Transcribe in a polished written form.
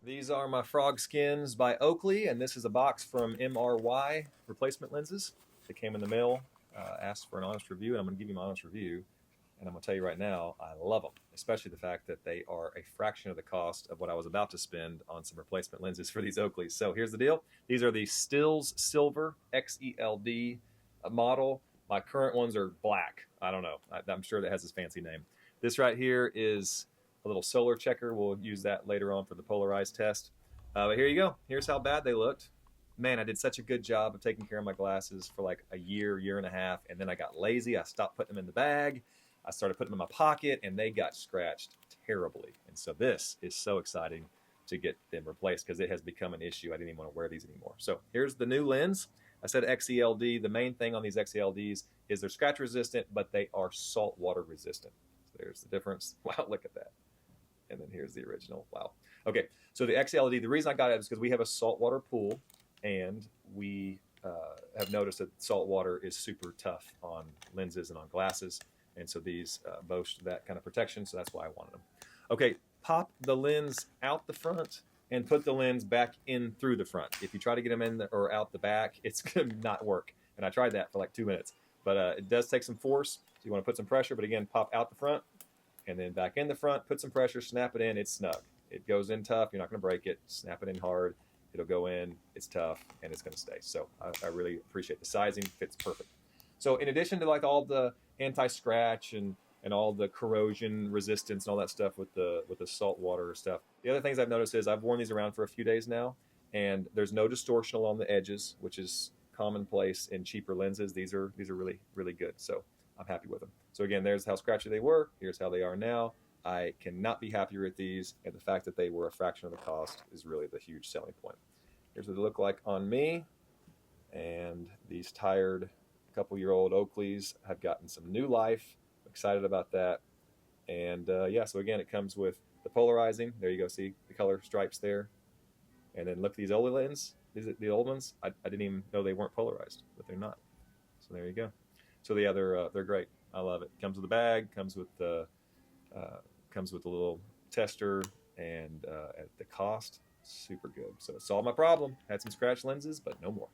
These are my Frogskins by Oakley, and this is a box from MRY replacement lenses. They came in the mail, asked for an honest review, and I'm going to give you my honest review. And I'm going to tell you right now, I love them, especially the fact that they are a fraction of the cost of what I was about to spend on some replacement lenses for these Oakleys. So here's the deal. These are the Stills Silver XELD model. My current ones are black. I don't know. I'm sure that has this fancy name. This right here is a little solar checker. We'll use that later on for the polarized test. But here you go. Here's how bad they looked. Man, I did such a good job of taking care of my glasses for like a year and a half, and then I got lazy. I stopped putting them in the bag. I started putting them in my pocket, and they got scratched terribly. And so this is so exciting to get them replaced because it has become an issue. I didn't even want to wear these anymore. So here's the new lens. I said XELD. The main thing on these XELDs is they're scratch resistant, but they are saltwater resistant. So there's the difference. Wow, look at that. And then here's the original. Wow. Okay, so the XELD, the reason I got it is because we have a saltwater pool, and we have noticed that saltwater is super tough on lenses and on glasses. And so these boast that kind of protection, so that's why I wanted them. Okay, pop the lens out the front and put the lens back in through the front. If you try to get them in or out the back, it's going to not work. And I tried that for like 2 minutes. But it does take some force, so you want to put some pressure. But again, pop out the front and then back in the front, put some pressure, snap it in, it's snug. It goes in tough, you're not going to break it. Snap it in hard, it'll go in, it's tough, and it's going to stay. So I really appreciate the sizing, fits perfect. So in addition to like all the anti-scratch and all the corrosion resistance and all that stuff with the salt water stuff, the other things I've noticed is I've worn these around for a few days now, and there's no distortion along the edges, which is commonplace in cheaper lenses. These are really, really good. So I'm happy with them. So again, there's how scratchy they were. Here's how they are now. I cannot be happier with these, and the fact that they were a fraction of the cost is really the huge selling point. Here's what they look like on me, and these tired couple-year-old Oakleys have gotten some new life. I'm excited about that. And yeah, so again, it comes with the polarizing. There you go, see the color stripes there. And then look at these old lenses. The old ones, I didn't even know they weren't polarized, but they're not. So there you go. So yeah, they're great. I love it. Comes with a bag, comes with the little tester, and at the cost, super good. So it solved my problem. Had some scratch lenses, but no more.